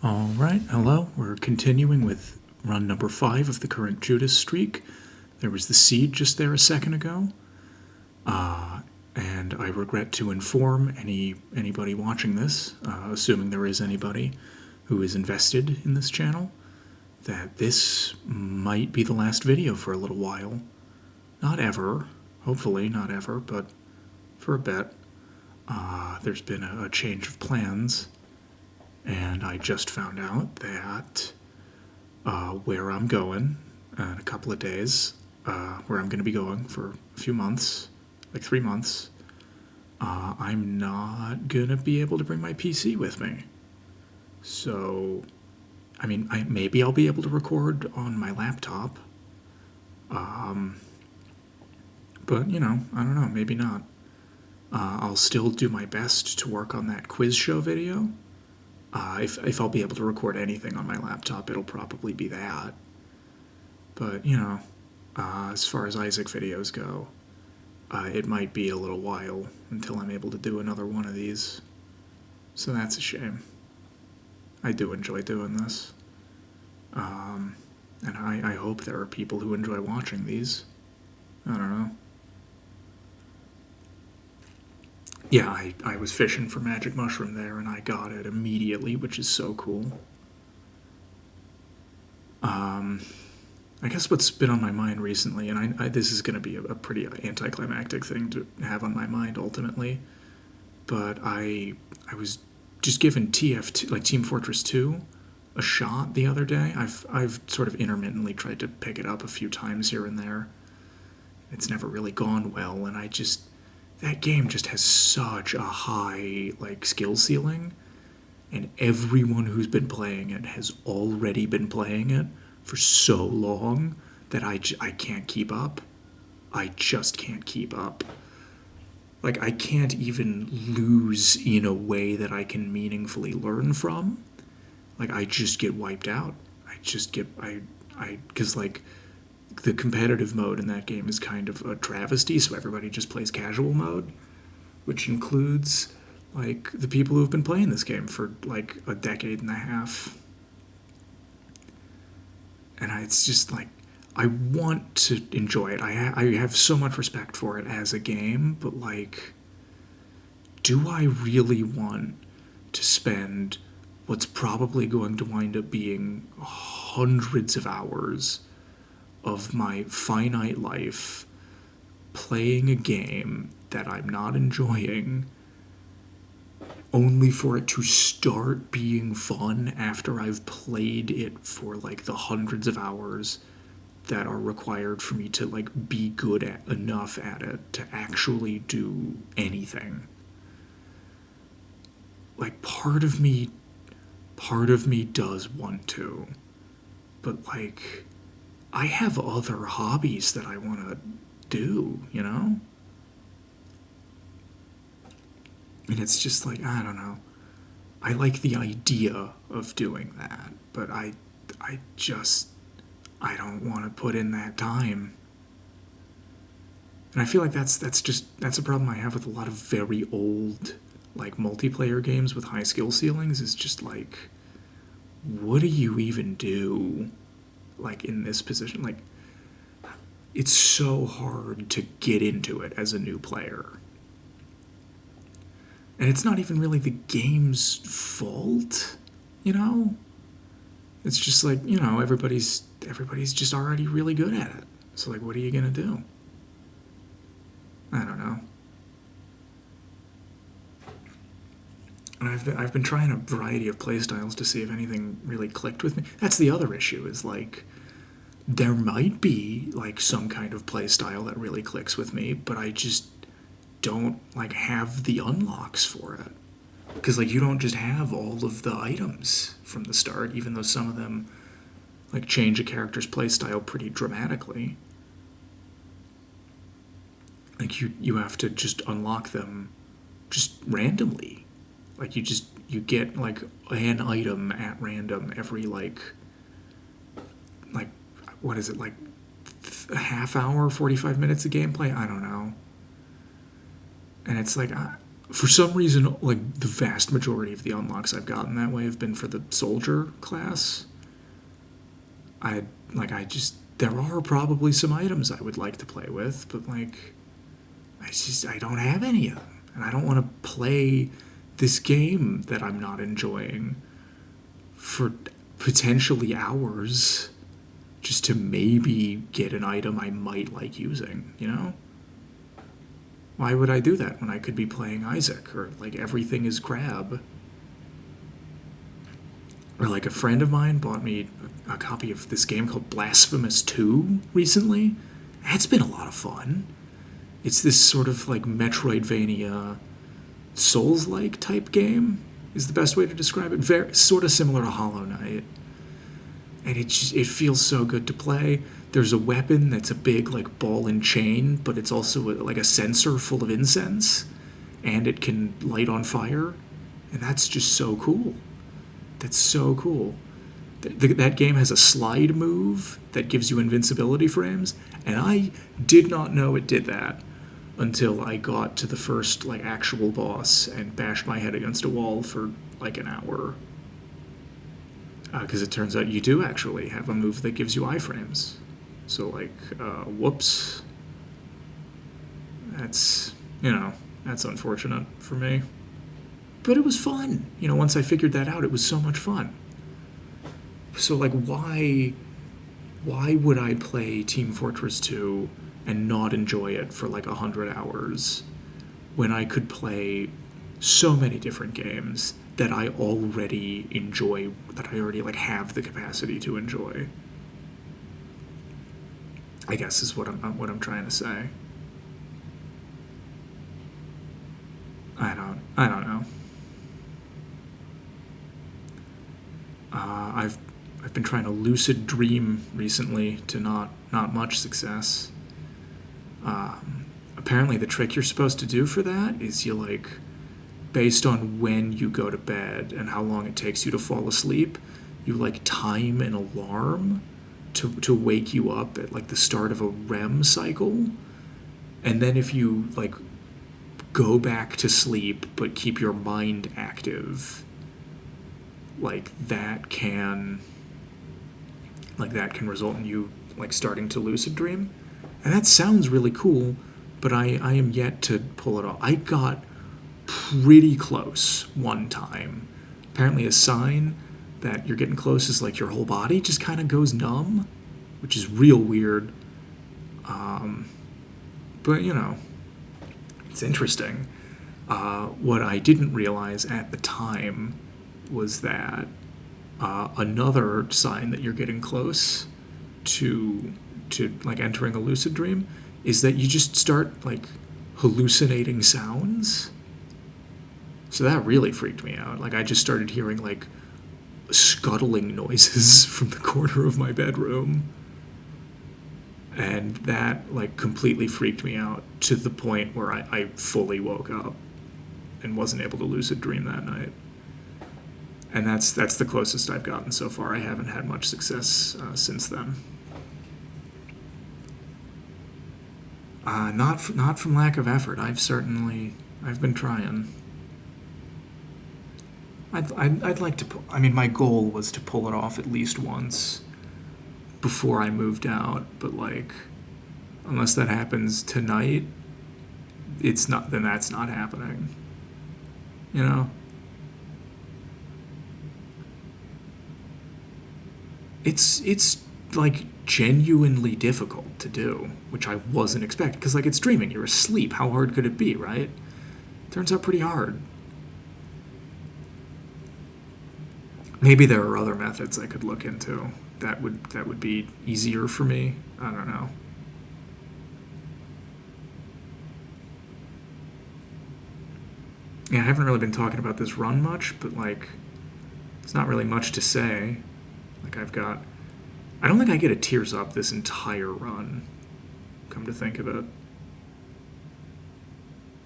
All right, hello. We're continuing with run number 5 of the current Judas streak. There was the seed just there a second ago, and I regret to inform anybody watching this, assuming there is anybody who is invested in this channel, that this might be the last video for a little while. Not ever, hopefully not ever, but for a bit. There's been a change of plans. And I just found out that where I'm going in a couple of days, where I'm going to be going for a few months, like 3 months, I'm not going to be able to bring my PC with me. So, I mean, maybe I'll be able to record on my laptop. But, you know, I don't know, maybe not. I'll still do my best to work on that quiz show video. If I'll be able to record anything on my laptop, it'll probably be that. But, you know, as far as Isaac videos go, it might be a little while until I'm able to do another one of these. So that's a shame. I do enjoy doing this. And I hope there are people who enjoy watching these. I don't know. Yeah, I was fishing for magic mushroom there, and I got it immediately, which is so cool. I guess what's been on my mind recently, and this is going to be a pretty anticlimactic thing to have on my mind ultimately, but I was just given TF2, like Team Fortress 2, a shot the other day. I've sort of intermittently tried to pick it up a few times here and there. It's never really gone well, and that game just has such a high, like, skill ceiling, and everyone who's been playing it has already been playing it for so long that I can't keep up. I just can't keep up. Like, I can't even lose in a way that I can meaningfully learn from. Like, I just get wiped out. Because, like, the competitive mode in that game is kind of a travesty, so everybody just plays casual mode, which includes, like, the people who have been playing this game for, like, a decade and a half. And it's just, like, I want to enjoy it. I have so much respect for it as a game, but, like, do I really want to spend what's probably going to wind up being hundreds of hours of my finite life playing a game that I'm not enjoying, only for it to start being fun after I've played it for, like, the hundreds of hours that are required for me to, like, be good enough at it to actually do anything. Like, part of me does want to, but, like, I have other hobbies that I want to do, you know? And it's just like, I don't know. I like the idea of doing that, but I don't want to put in that time. And I feel like that's a problem I have with a lot of very old, like, multiplayer games with high skill ceilings, is just like, what do you even do, like, in this position? Like, it's so hard to get into it as a new player. And it's not even really the game's fault, you know? It's just like, you know, everybody's just already really good at it. So, like, what are you gonna do? I don't know. And I've been trying a variety of playstyles to see if anything really clicked with me. That's the other issue, is, like, there might be, like, some kind of playstyle that really clicks with me, but I just don't, like, have the unlocks for it. Because, like, you don't just have all of the items from the start, even though some of them, like, change a character's playstyle pretty dramatically. Like, you have to just unlock them just randomly. Like, you get, like, an item at random every, like, what is it, like, a half hour, 45 minutes of gameplay? I don't know. And it's like, For some reason, like the vast majority of the unlocks I've gotten that way have been for the soldier class. I I just there are probably some items I would like to play with, but like I don't have any of them, and I don't want to play this game that I'm not enjoying for potentially hours just to maybe get an item I might like using, you know? Why would I do that when I could be playing Isaac or like everything is crab? Or like a friend of mine bought me a copy of this game called Blasphemous 2 recently. That's been a lot of fun. It's this sort of like Metroidvania Souls-like type game is the best way to describe it. Very sort of similar to Hollow Knight, and it feels so good to play. There's a weapon that's a big like ball and chain, but it's also like a sensor full of incense, and it can light on fire, and that's just so cool. That's so cool. That game has a slide move that gives you invincibility frames, and I did not know it did that until I got to the first like actual boss and bashed my head against a wall for like an hour. Because it turns out you do actually have a move that gives you iframes. So like, whoops. That's that's unfortunate for me. But it was fun. Once I figured that out, it was so much fun. So like, why would I play Team Fortress 2 and not enjoy it for like 100 hours when I could play so many different games that I already enjoy, that I already like have the capacity to enjoy? I guess is what I'm trying to say. I don't know. I've been trying to lucid dream recently to not much success. Apparently, the trick you're supposed to do for that is you like, based on when you go to bed and how long it takes you to fall asleep, you like time an alarm to wake you up at like the start of a REM cycle, and then if you like go back to sleep but keep your mind active, that can result in you like starting to lucid dream. And that sounds really cool, but I am yet to pull it off. I got pretty close one time. Apparently a sign that you're getting close is like your whole body just kind of goes numb, which is real weird. But it's interesting. What I didn't realize at the time was that another sign that you're getting close to like entering a lucid dream is that you just start like hallucinating sounds. So that really freaked me out. Like I just started hearing like scuttling noises from the corner of my bedroom. And that like completely freaked me out to the point where I fully woke up and wasn't able to lucid dream that night. And that's the closest I've gotten so far. I haven't had much success since then. Not from lack of effort. I've been trying. I'd like to. I mean, my goal was to pull it off at least once before I moved out. But like, unless that happens tonight, it's not. Then that's not happening. You know. It's like genuinely difficult to do, which I wasn't expecting. Because like it's streaming, you're asleep. How hard could it be, right? Turns out pretty hard. Maybe there are other methods I could look into that would be easier for me. I don't know. Yeah, I haven't really been talking about this run much, but like, it's not really much to say. Like I don't think I get a tears up this entire run. Come to think of it,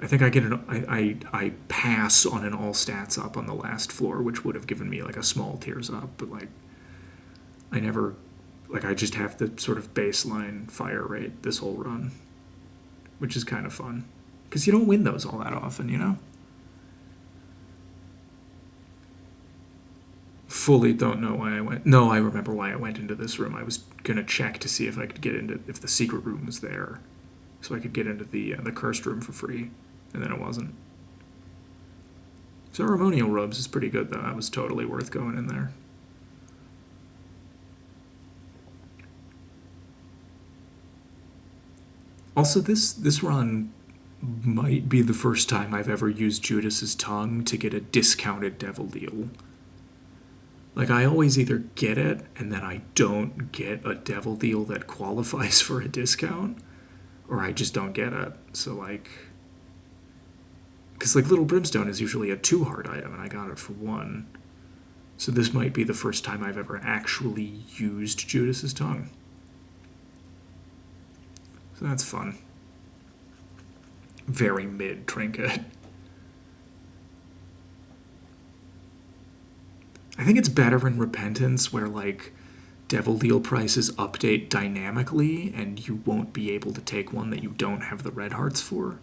I think I pass on an all stats up on the last floor, which would have given me like a small tears up, but like I never, like I just have the sort of baseline fire rate this whole run, which is kind of fun because you don't win those all that often, you know. fully don't know why I went. No, I remember why I went into this room. I was gonna check to see if I could get into if the secret room was there, so I could get into the cursed room for free, and then it wasn't. Ceremonial robes is pretty good though. That was totally worth going in there. Also, this run might be the first time I've ever used Judas's tongue to get a discounted devil deal. Like, I always either get it and then I don't get a devil deal that qualifies for a discount, or I just don't get it. So, like, because, like, Little Brimstone is usually a 2 heart item and I got it for 1. So this might be the first time I've ever actually used Judas's tongue. So that's fun. Very mid trinket. I think it's better in Repentance where, like, devil deal prices update dynamically and you won't be able to take one that you don't have the red hearts for.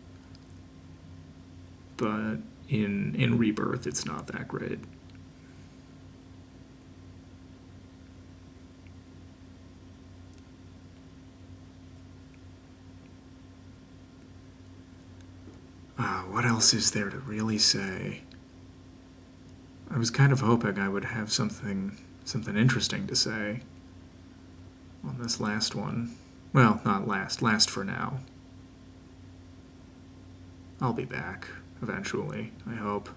But in Rebirth, it's not that great. What else is there to really say? I was kind of hoping I would have something interesting to say on this last one. Well, not last for now. I'll be back eventually, I hope.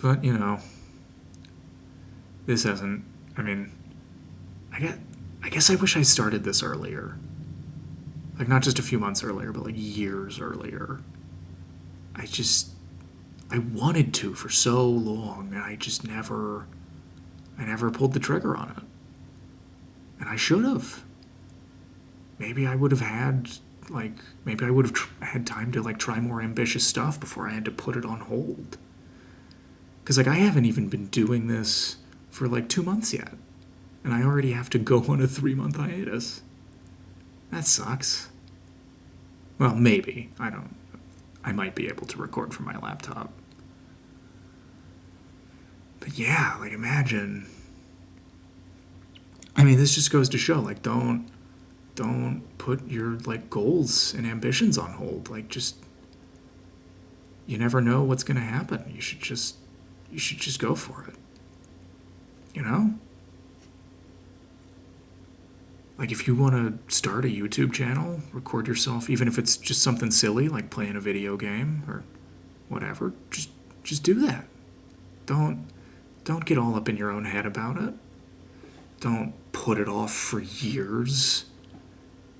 But, you know, this hasn't. I mean, I guess I wish I started this earlier. Like, not just a few months earlier, but like years earlier. I wanted to for so long, and I never pulled the trigger on it. And I should have. Maybe I would have had, like, maybe I would have had time to, like, try more ambitious stuff before I had to put it on hold. Because, like, I haven't even been doing this for, like, 2 months yet. And I already have to go on a 3-month hiatus. That sucks. Well, maybe. I might be able to record from my laptop. But yeah, like, imagine. I mean, this just goes to show, like, don't put your, like, goals and ambitions on hold. Like, just, you never know what's going to happen. You should just go for it. You know? Like, if you want to start a YouTube channel, record yourself, even if it's just something silly like playing a video game or whatever, just do that. Don't get all up in your own head about it. Don't put it off for years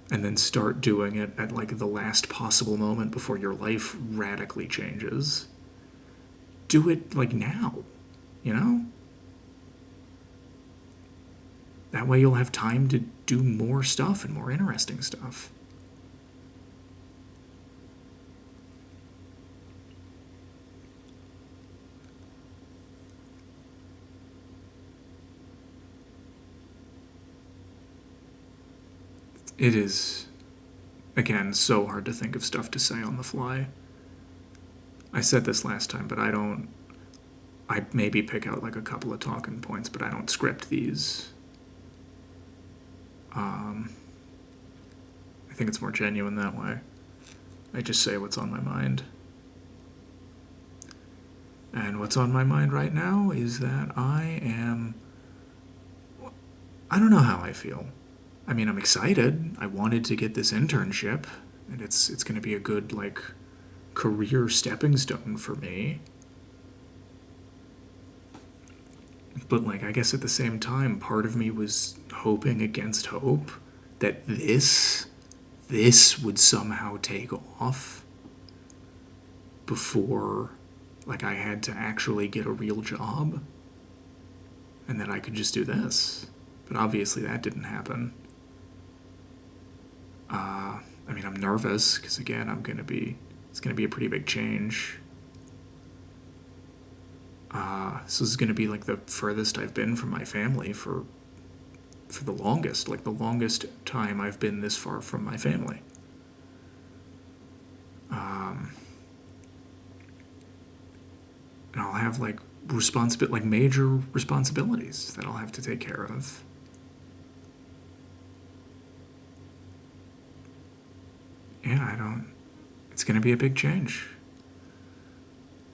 and then start doing it at, like, the last possible moment before your life radically changes. Do it, like, now, you know? That way you'll have time to do more stuff and more interesting stuff. It is, again, so hard to think of stuff to say on the fly. I said this last time, but I maybe pick out, like, a couple of talking points, but I don't script these. I think it's more genuine that way. I just say what's on my mind. And what's on my mind right now is that I don't know how I feel. I mean, I'm excited. I wanted to get this internship, and it's going to be a good, like, career stepping stone for me. But, like, I guess at the same time, part of me was hoping against hope that this would somehow take off before, like, I had to actually get a real job, and then I could just do this. But obviously that didn't happen. I mean, I'm nervous because, again, it's going to be a pretty big change. So this is going to be, like, the furthest I've been from my family for the longest, like, the longest time I've been this far from my family. And I'll have, like, like major responsibilities that I'll have to take care of. Yeah, I don't. It's going to be a big change.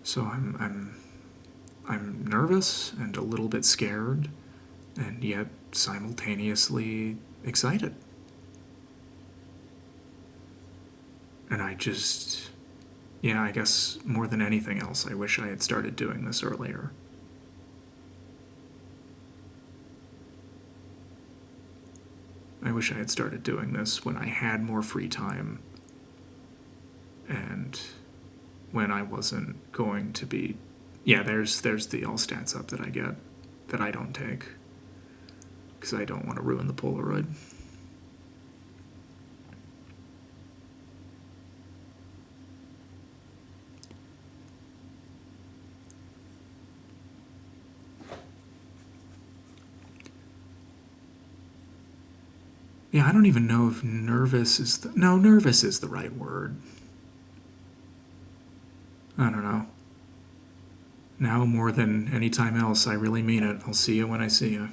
So I'm nervous and a little bit scared, and yet simultaneously excited. And yeah, I guess more than anything else, I wish I had started doing this earlier. I wish I had started doing this when I had more free time and when I wasn't going to be. Yeah, there's the all stats up that I get that I don't take because I don't want to ruin the Polaroid. Yeah, I don't even know if nervous is no, nervous is the right word. I don't know. Now more than any time else, I really mean it. I'll see you when I see you.